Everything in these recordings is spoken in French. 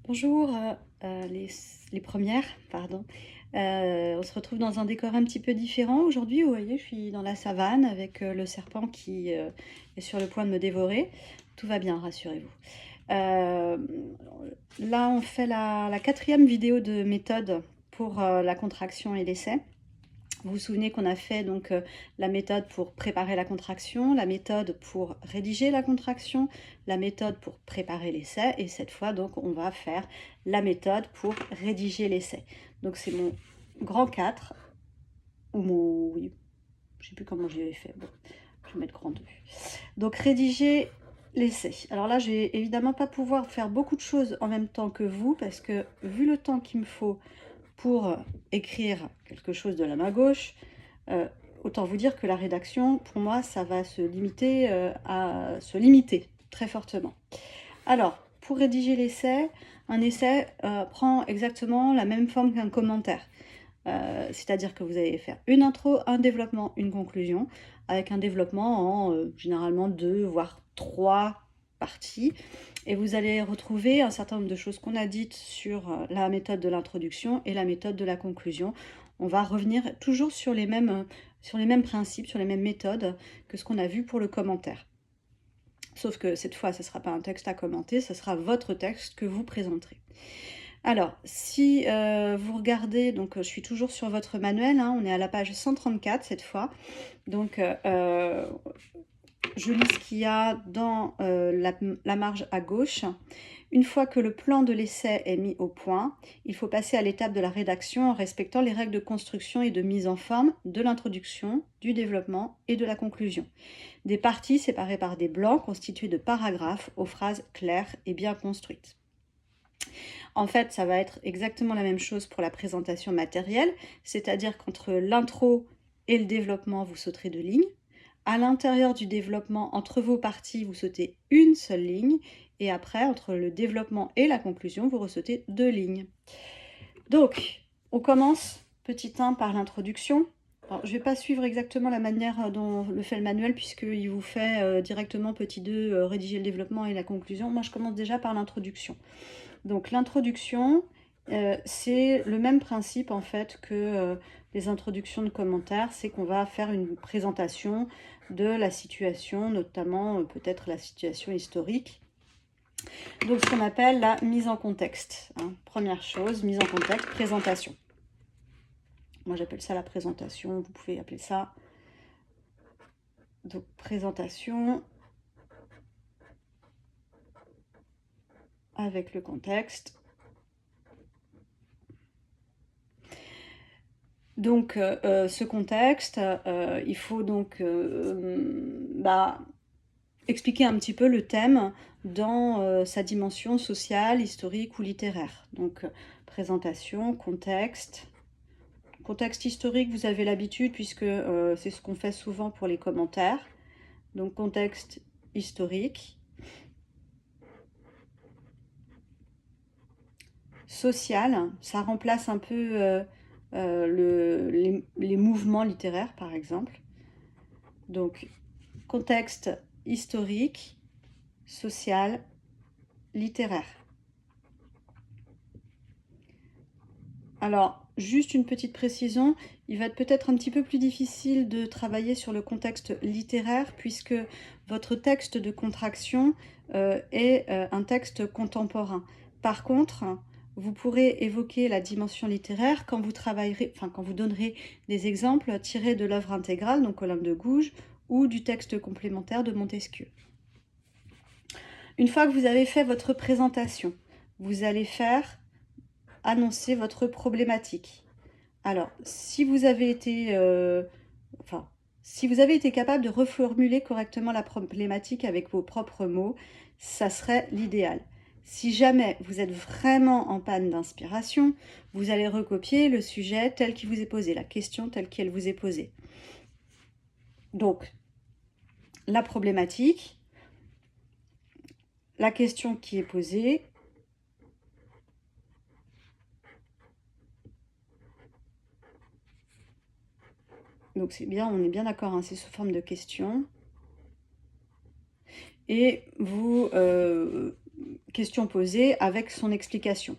Bonjour, les premières, pardon. On se retrouve dans un décor un petit peu différent aujourd'hui. Vous voyez, je suis dans la savane avec, le serpent qui, est sur le point de me dévorer. Tout va bien, rassurez-vous. Hem, Là, on fait la 4e vidéo de méthode pour, la contraction et l'essai. Vous vous souvenez qu'on a fait donc la méthode pour préparer la contraction, la méthode pour rédiger la contraction, la méthode pour préparer l'essai et cette fois donc on va faire la méthode pour rédiger l'essai. Donc c'est mon grand 4 ou mon oui, je sais plus comment j'y avais fait. Bon, je vais mettre grand 2. Donc rédiger l'essai. Alors là, je vais évidemment pas pouvoir faire beaucoup de choses en même temps que vous parce que vu le temps qu'il me faut pour écrire quelque chose de la main gauche, Heu, autant vous dire que la rédaction, pour moi, ça va se limiter, à se limiter très fortement. Alors, pour rédiger l'essai, un essai, prend exactement la même forme qu'un commentaire. C'est-à-dire que vous allez faire une intro, un développement, une conclusion, avec un développement en, généralement 2 voire 3 parties et vous allez retrouver un certain nombre de choses qu'on a dites sur, la méthode de l'introduction et la méthode de la conclusion. On va revenir toujours sur les mêmes principes, sur les mêmes méthodes que ce qu'on a vu pour le commentaire. Sauf que cette fois, ce ne sera pas un texte à commenter, ce sera votre texte que vous présenterez. Alors, si, vous regardez donc, je suis toujours sur votre manuel, hein, on est à la page 134 cette fois. Donc, je lis ce qu'il y a dans, la marge à gauche. Une fois que le plan de l'essai est mis au point, il faut passer à l'étape de la rédaction en respectant les règles de construction et de mise en forme de l'introduction, du développement et de la conclusion. Des parties séparées par des blancs constitués de paragraphes aux phrases claires et bien construites. En fait, ça va être exactement la même chose pour la présentation matérielle, c'est-à-dire qu'entre l'intro et le développement, vous sauterez 2 lignes. À l'intérieur du développement, entre vos parties, vous sautez une seule ligne. Et après, entre le développement et la conclusion, vous ressautez 2 lignes. Donc, on commence, petit 1, par l'introduction. Alors, je ne vais pas suivre exactement la manière dont le fait le manuel, puisqu'il vous fait directement, petit 2, rédiger le développement et la conclusion. Moi, je commence déjà par l'introduction. Donc l'introduction, c'est le même principe en fait que, les introductions de commentaires. C'est qu'on va faire une présentation de la situation, notamment, peut-être la situation historique. Donc ce qu'on appelle la mise en contexte, hein. 1re chose, mise en contexte, présentation. Moi j'appelle ça la présentation, vous pouvez appeler ça donc présentation avec le contexte. Donc, ce contexte, il faut donc, expliquer un petit peu le thème dans, sa dimension sociale, historique ou littéraire. Donc, présentation, contexte. Contexte historique, vous avez l'habitude puisque, c'est ce qu'on fait souvent pour les commentaires. Donc contexte historique. Social, ça remplace un peu, les mouvements littéraires, par exemple. Donc, contexte historique, social, littéraire. Alors, juste une petite précision, il va être peut-être un petit peu plus difficile de travailler sur le contexte littéraire puisque votre texte de contraction est un texte contemporain. Par contre, vous pourrez évoquer la dimension littéraire quand vous travaillerez, enfin quand vous donnerez des exemples tirés de l'œuvre intégrale, donc Olympe de Gouges, ou du texte complémentaire de Montesquieu. Une fois que vous avez fait votre présentation, vous allez faire annoncer votre problématique. Alors, si vous avez été, si vous avez été capable de reformuler correctement la problématique avec vos propres mots, ça serait l'idéal. Si jamais vous êtes vraiment en panne d'inspiration, vous allez recopier le sujet tel qu'il vous est posé, la question telle qu'elle vous est posée. Donc, la problématique, la question qui est posée, donc c'est bien, on est bien d'accord, hein, c'est sous forme de question. Et vous question posée avec son explication.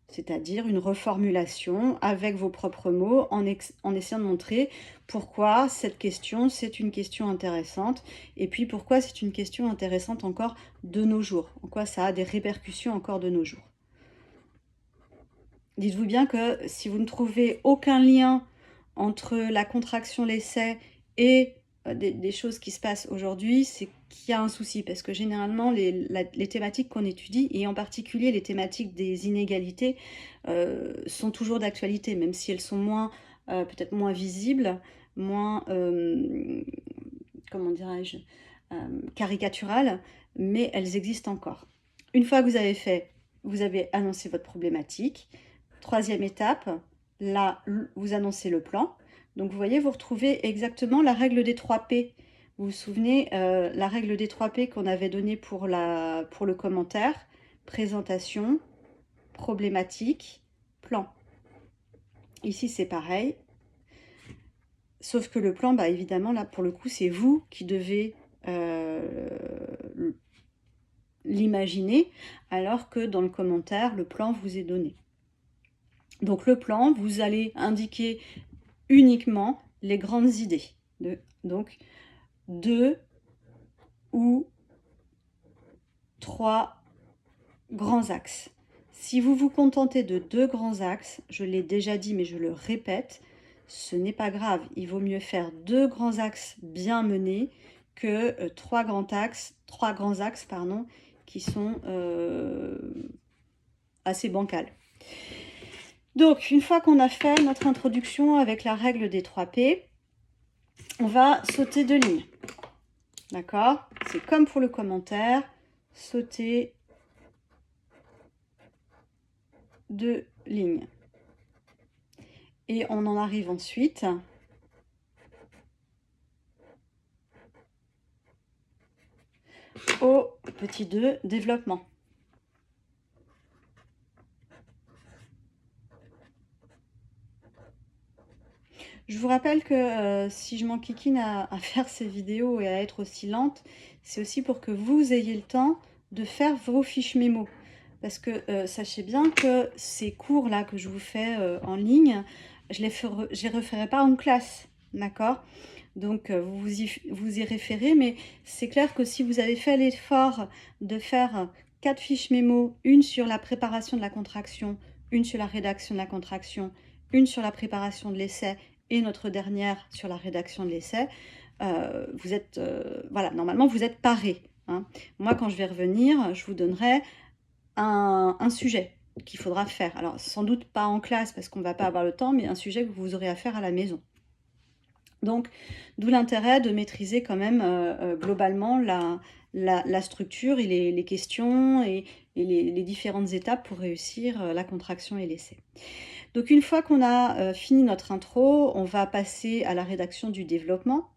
C'est-à-dire une reformulation avec vos propres mots en essayant de montrer pourquoi cette question, c'est une question intéressante et puis pourquoi c'est une question intéressante encore de nos jours, en quoi ça a des répercussions encore de nos jours. Dites-vous bien que si vous ne trouvez aucun lien entre la contraction l'essai et des choses qui se passent aujourd'hui, c'est qu'il y a un souci, parce que généralement les thématiques qu'on étudie, et en particulier les thématiques des inégalités, sont toujours d'actualité, même si elles sont moins, peut-être moins visibles, moins, comment dirais-je, caricaturales, mais elles existent encore. Une fois que vous avez annoncé votre problématique. Troisième étape, là, vous annoncez le plan. Donc, vous voyez, vous retrouvez exactement la règle des 3 P. Vous vous souvenez, la règle des 3 P qu'on avait donnée pour le commentaire, présentation, problématique, plan. Ici, c'est pareil. Sauf que le plan, bah, évidemment, là, pour le coup, c'est vous qui devez l'imaginer, alors que dans le commentaire, le plan vous est donné. Donc le plan, vous allez indiquer uniquement les grandes idées. Donc 2 ou 3 grands axes. Si vous vous contentez de 2 grands axes, je l'ai déjà dit mais je le répète, ce n'est pas grave. Il vaut mieux faire 2 grands axes bien menés que 3 grands axes qui sont assez bancals. Donc, une fois qu'on a fait notre introduction avec la règle des 3 P, on va sauter 2 lignes. D'accord? C'est comme pour le commentaire, sauter 2 lignes. Et on en arrive ensuite au petit 2, développement. Je vous rappelle que si je m'enquiquine à faire ces vidéos et à être aussi lente, c'est aussi pour que vous ayez le temps de faire vos fiches mémo. Parce que sachez bien que ces cours-là que je vous fais en ligne, je les referai pas en classe, d'accord? Donc vous y référez, mais c'est clair que si vous avez fait l'effort de faire 4 fiches mémo, une sur la préparation de la contraction, une sur la rédaction de la contraction, une sur la préparation de l'essai et notre dernière sur la rédaction de l'essai, vous êtes, voilà, normalement vous êtes parés. Hein. Moi, quand je vais revenir, je vous donnerai un sujet qu'il faudra faire. Alors, sans doute pas en classe parce qu'on ne va pas avoir le temps, mais un sujet que vous aurez à faire à la maison. Donc, d'où l'intérêt de maîtriser quand même globalement la structure et les questions et les différentes étapes pour réussir la contraction et l'essai. Donc une fois qu'on a fini notre intro, on va passer à la rédaction du développement.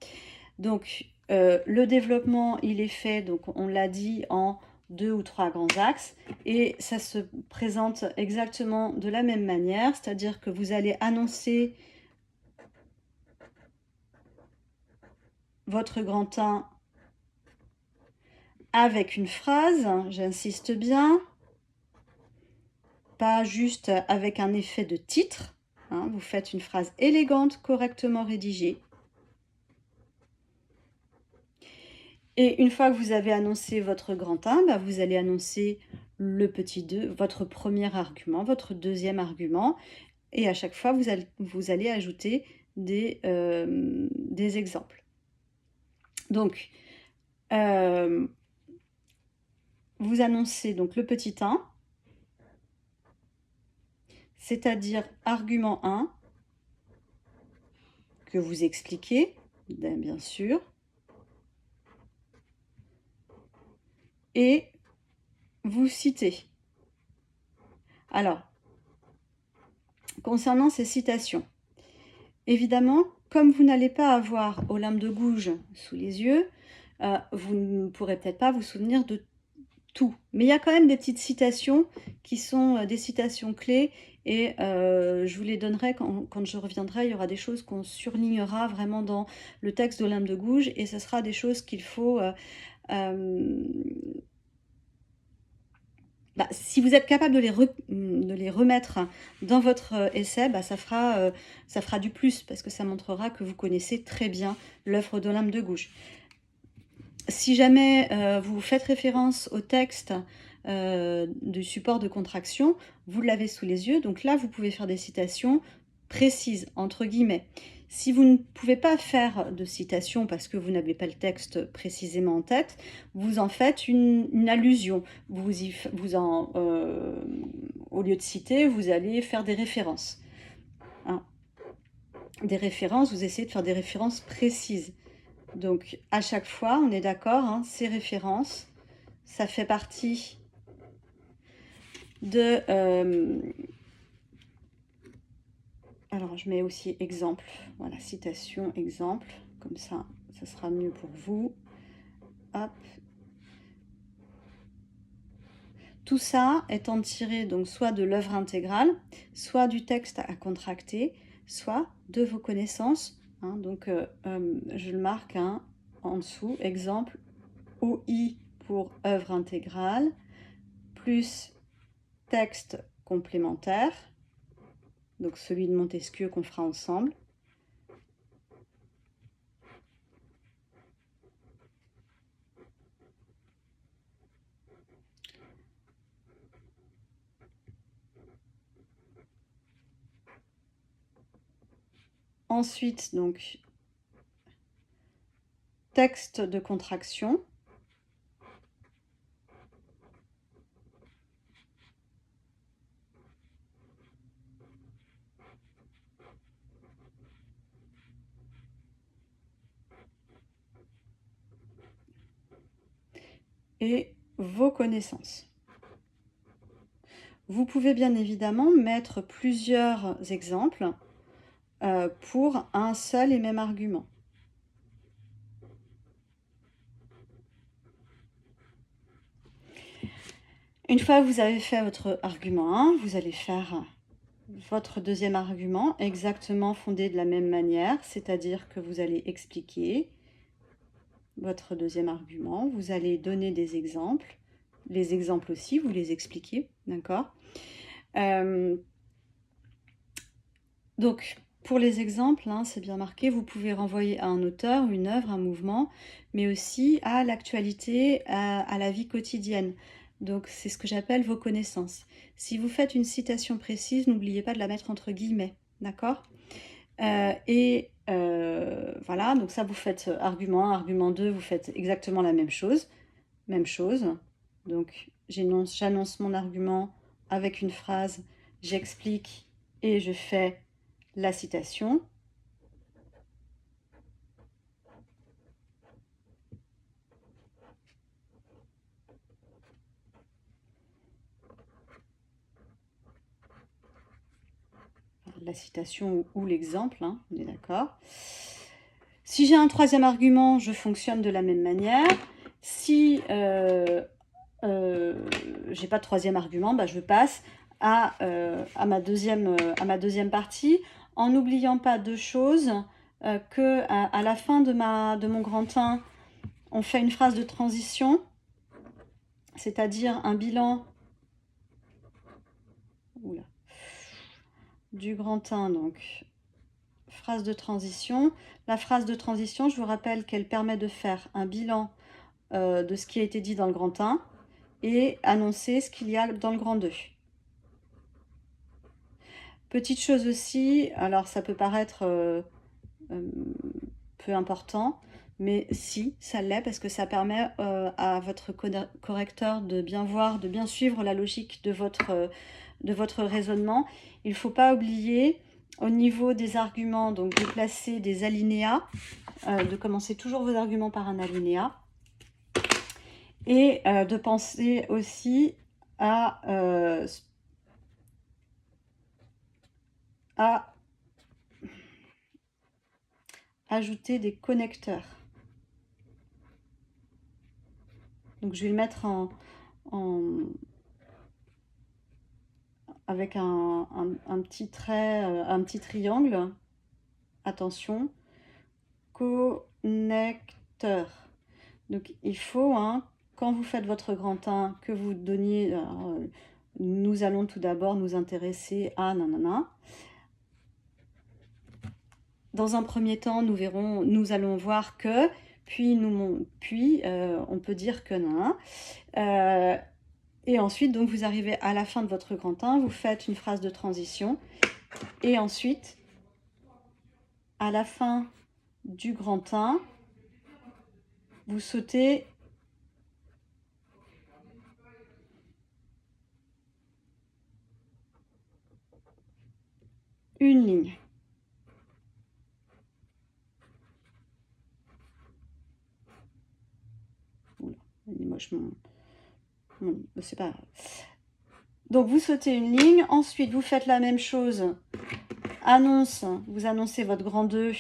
Donc le développement, il est fait, donc on l'a dit, en 2 ou 3 grands axes et ça se présente exactement de la même manière, c'est-à-dire que vous allez annoncer votre grand 1 avec une phrase, j'insiste bien, pas juste avec un effet de titre. Hein, vous faites une phrase élégante, correctement rédigée. Et une fois que vous avez annoncé votre grand 1, bah, vous allez annoncer le petit 2, votre premier argument, votre deuxième argument. Et à chaque fois, vous allez ajouter des exemples. Donc, vous annoncez donc le petit 1, c'est-à-dire argument 1, que vous expliquez, bien sûr, et vous citez. Alors, concernant ces citations, évidemment, comme vous n'allez pas avoir Olympe de Gouges sous les yeux, vous ne pourrez peut-être pas vous souvenir de tout. Mais il y a quand même des petites citations qui sont des citations clés et je vous les donnerai quand je reviendrai. Il y aura des choses qu'on surlignera vraiment dans le texte d'Olympe de Gouges et ce sera des choses qu'il faut si vous êtes capable de les remettre dans votre essai, ça fera du plus, parce que ça montrera que vous connaissez très bien l'œuvre d'Olympe de Gouges. Si jamais vous faites référence au texte du support de contraction, vous l'avez sous les yeux, donc là vous pouvez faire des citations précises, entre guillemets. Si vous ne pouvez pas faire de citation parce que vous n'avez pas le texte précisément en tête, vous en faites une allusion. Au lieu de citer, vous allez faire des références. Hein. Des références, vous essayez de faire des références précises. Donc, à chaque fois, on est d'accord, hein, ces références, ça fait partie de... alors, je mets aussi exemple. Voilà, citation, exemple. Comme ça sera mieux pour vous. Hop. Tout ça étant tiré donc soit de l'œuvre intégrale, soit du texte à contracter, soit de vos connaissances. Hein, donc, je le marque hein, en dessous. Exemple, OI pour œuvre intégrale, plus texte complémentaire, donc celui de Montesquieu qu'on fera ensemble. Ensuite, donc, texte de contraction. Et vos connaissances. Vous pouvez bien évidemment mettre plusieurs exemples pour un seul et même argument. Une fois que vous avez fait votre argument 1, vous allez faire votre deuxième argument exactement fondé de la même manière, c'est-à-dire que vous allez expliquer votre deuxième argument, vous allez donner des exemples, les exemples aussi, vous les expliquez, d'accord? Donc, pour les exemples, hein, c'est bien marqué, vous pouvez renvoyer à un auteur, une œuvre, un mouvement, mais aussi à l'actualité, à la vie quotidienne. Donc, c'est ce que j'appelle vos connaissances. Si vous faites une citation précise, n'oubliez pas de la mettre entre guillemets, d'accord? Voilà, donc ça, vous faites argument 1, argument 2, vous faites exactement la même chose. Même chose. Donc, j'annonce mon argument avec une phrase, j'explique et je fais la citation. La citation ou l'exemple, hein, on est d'accord. Si j'ai un troisième argument, je fonctionne de la même manière. Si j'ai pas de troisième argument, je passe à ma deuxième partie, en n'oubliant pas deux choses, que à la fin de mon grand 1, on fait une phrase de transition, c'est-à-dire un bilan du grand 1, donc phrase de transition. La phrase de transition, je vous rappelle qu'elle permet de faire un bilan de ce qui a été dit dans le grand 1 et annoncer ce qu'il y a dans le grand 2. Petite chose aussi, alors ça peut paraître peu important, mais si, ça l'est, parce que ça permet à votre correcteur de bien voir, de bien suivre la logique de votre raisonnement. Il ne faut pas oublier, au niveau des arguments, donc de placer des alinéas, de commencer toujours vos arguments par un alinéa, et de penser aussi à ajouter des connecteurs. Donc je vais le mettre avec un petit trait, un petit triangle. Attention, connecteur. Donc il faut un quand vous faites votre grand 1, que vous donniez... nous allons tout d'abord nous intéresser à nanana. Dans un premier temps, nous allons voir que, puis on peut dire que nanana. Et ensuite, donc, vous arrivez à la fin de votre grand 1, vous faites une phrase de transition. Et ensuite, à la fin du grand 1, vous sautez une ligne. Oula, il est moche mon... c'est pas grave. Donc, vous sautez une ligne. Ensuite, vous faites la même chose. Vous annoncez votre grand 2.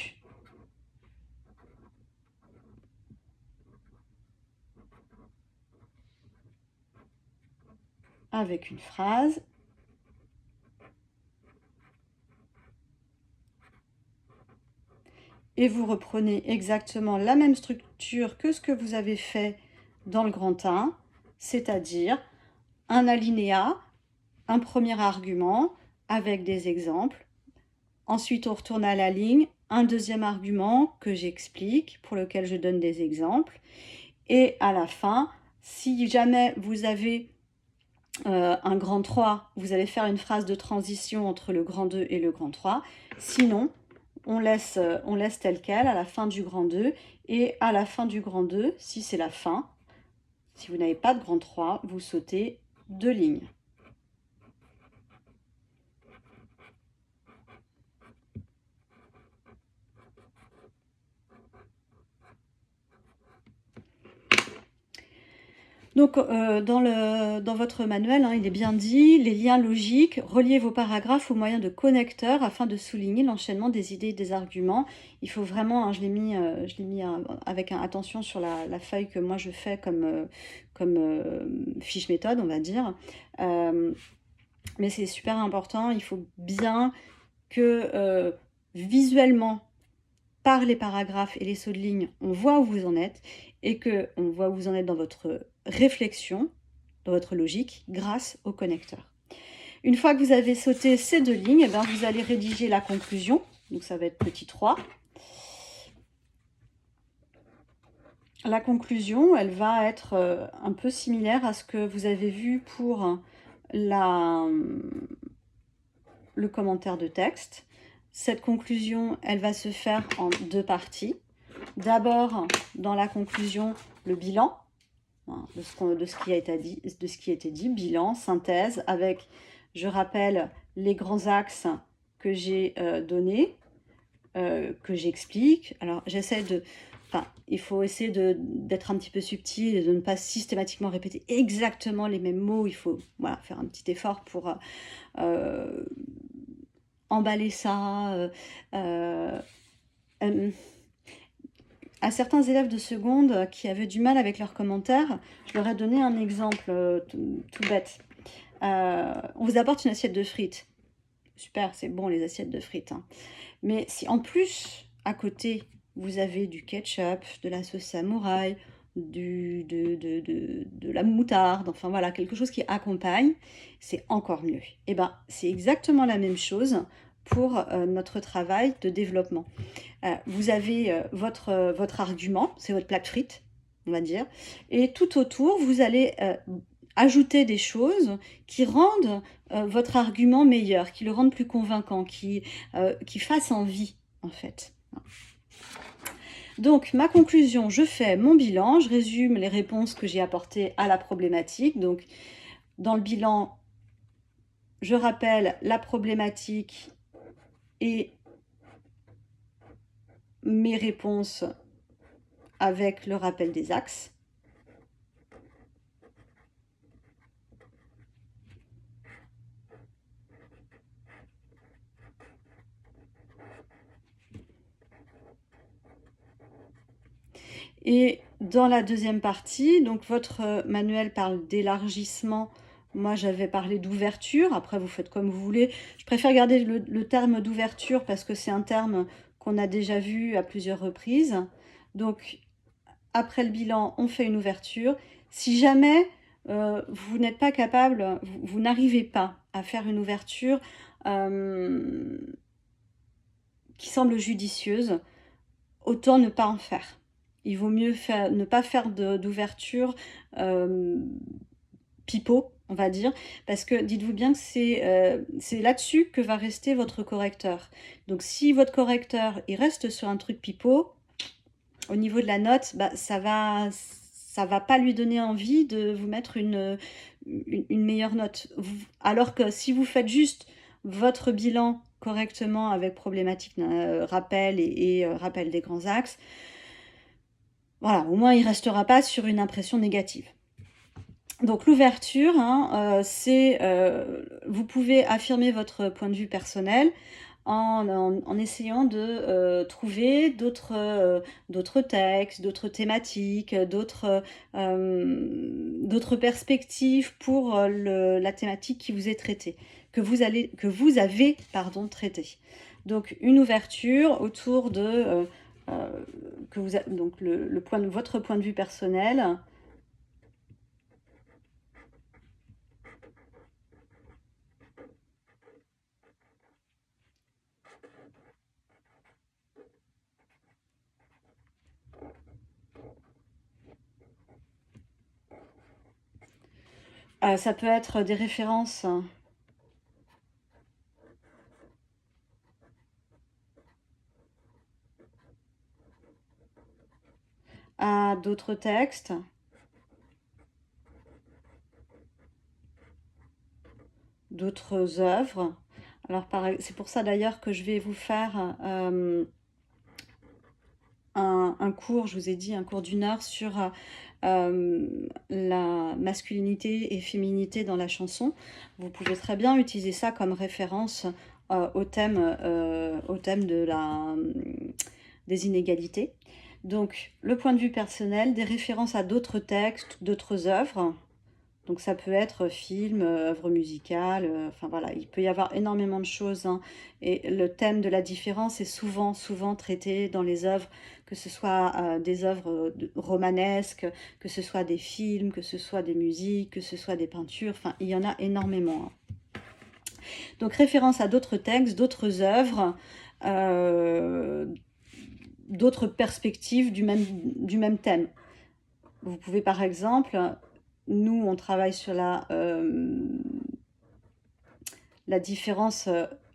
Avec une phrase. Et vous reprenez exactement la même structure que ce que vous avez fait dans le grand 1, c'est-à-dire un alinéa, un premier argument avec des exemples. Ensuite, on retourne à la ligne, un deuxième argument que j'explique, pour lequel je donne des exemples. Et à la fin, si jamais vous avez un grand 3, vous allez faire une phrase de transition entre le grand 2 et le grand 3. Sinon, on laisse tel quel à la fin du grand 2. Et à la fin du grand 2, si c'est la fin, si vous n'avez pas de grand 3, vous sautez 2 lignes. Donc, dans votre manuel, il est bien dit, les liens logiques, reliez vos paragraphes au moyen de connecteurs afin de souligner l'enchaînement des idées et des arguments. Il faut vraiment, je l'ai mis avec attention sur la feuille que moi je fais comme fiche méthode, on va dire. Mais c'est super important, il faut bien que visuellement, par les paragraphes et les sauts de ligne, on voit où vous en êtes et qu'on voit où vous en êtes dans votre réflexion, dans votre logique, grâce au connecteur. Une fois que vous avez sauté ces 2 lignes, vous allez rédiger la conclusion. Donc ça va être petit 3. La conclusion, elle va être un peu similaire à ce que vous avez vu pour le commentaire de texte. Cette conclusion, elle va se faire en 2 parties. D'abord, dans la conclusion, le bilan de ce qui a été dit, bilan, synthèse, avec, je rappelle, les grands axes que j'ai donnés, que j'explique. Alors, il faut essayer d'être un petit peu subtil et de ne pas systématiquement répéter exactement les mêmes mots. Il faut faire un petit effort pour emballer ça. À certains élèves de seconde qui avaient du mal avec leurs commentaires, je leur ai donné un exemple tout bête. On vous apporte une assiette de frites. Super, c'est bon les assiettes de frites. Mais si en plus, à côté, vous avez du ketchup, de la sauce samouraï, de la moutarde, enfin voilà, quelque chose qui accompagne, c'est encore mieux. Et c'est exactement la même chose pour notre travail de développement. Vous avez votre argument, c'est votre plat de frites, on va dire, et tout autour, vous allez ajouter des choses qui rendent votre argument meilleur, qui le rendent plus convaincant, qui fassent envie, en fait. Donc, ma conclusion, je fais mon bilan, je résume les réponses que j'ai apportées à la problématique. Donc, dans le bilan, je rappelle la problématique et mes réponses avec le rappel des axes. Et dans la deuxième partie, donc votre manuel parle d'élargissement. Moi, j'avais parlé d'ouverture. Après, vous faites comme vous voulez. Je préfère garder le terme d'ouverture parce que c'est un terme qu'on a déjà vu à plusieurs reprises. Donc, après le bilan, on fait une ouverture. Si jamais vous n'êtes pas capable, vous n'arrivez pas à faire une ouverture qui semble judicieuse, autant ne pas en faire. Il vaut mieux ne pas faire d'ouverture pipeau, on va dire, parce que dites-vous bien que c'est là-dessus que va rester votre correcteur. Donc si votre correcteur, il reste sur un truc pipeau, au niveau de la note, bah, ça va pas lui donner envie de vous mettre une meilleure note. Alors que si vous faites juste votre bilan correctement avec problématique, rappel et rappel des grands axes, voilà, au moins il restera pas sur une impression négative. Donc l'ouverture, hein, vous pouvez affirmer votre point de vue personnel en essayant de trouver d'autres textes, d'autres thématiques, d'autres perspectives pour la thématique qui vous est traitée, que vous avez pardon, traitée. Donc une ouverture autour de donc votre point de vue personnel. Ça peut être des références à d'autres textes, d'autres œuvres. Alors c'est pour ça d'ailleurs que je vais vous faire un cours, je vous ai dit, un cours d'1 heure sur la masculinité et féminité dans la chanson. Vous pouvez très bien utiliser ça comme référence au thème des inégalités. Donc, le point de vue personnel, des références à d'autres textes, d'autres œuvres. Donc ça peut être film, œuvre musicale, enfin voilà, il peut y avoir énormément de choses, hein. Et le thème de la différence est souvent traité dans les œuvres, que ce soit des œuvres romanesques, que ce soit des films, que ce soit des musiques, que ce soit des peintures, enfin il y en a énormément, hein. Donc référence à d'autres textes, d'autres œuvres, d'autres perspectives du même thème. Vous pouvez par exemple, nous on travaille sur la différence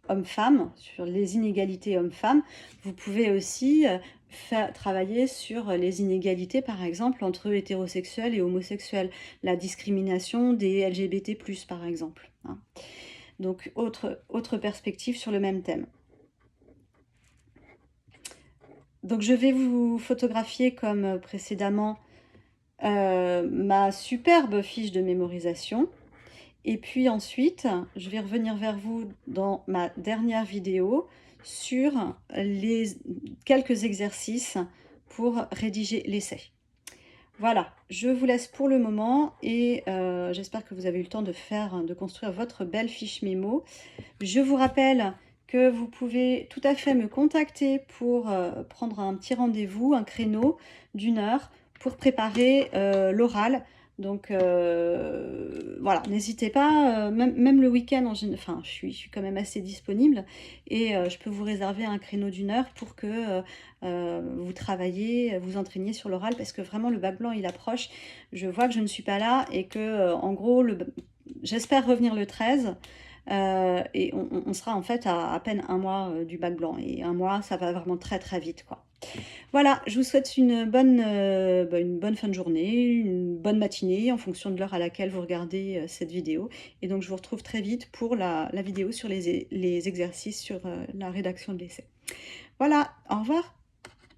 homme-femme, sur les inégalités homme-femme. Vous pouvez aussi travailler sur les inégalités, par exemple, entre hétérosexuels et homosexuels, la discrimination des LGBT+, par exemple, hein. Donc, autre perspective sur le même thème. Donc, je vais vous photographier comme précédemment ma superbe fiche de mémorisation. Et puis ensuite, je vais revenir vers vous dans ma dernière vidéo sur quelques exercices pour rédiger l'essai. Voilà, je vous laisse pour le moment et j'espère que vous avez eu le temps de construire votre belle fiche mémo. Je vous rappelle que vous pouvez tout à fait me contacter pour prendre un petit rendez-vous, un créneau d'1 heure pour préparer l'oral. Donc voilà, n'hésitez pas, même le week-end, enfin, je suis quand même assez disponible et je peux vous réserver un créneau d'1 heure pour que vous travailliez, vous entraîniez sur l'oral parce que vraiment le bac blanc il approche. Je vois que je ne suis pas là et que en gros, j'espère revenir le 13. Et on sera en fait à peine 1 mois du bac blanc. Et 1 mois, ça va vraiment très très vite, quoi. Voilà, je vous souhaite une bonne fin de journée, une bonne matinée en fonction de l'heure à laquelle vous regardez cette vidéo. Et donc je vous retrouve très vite pour la vidéo sur les exercices sur la rédaction de l'essai. Voilà, au revoir.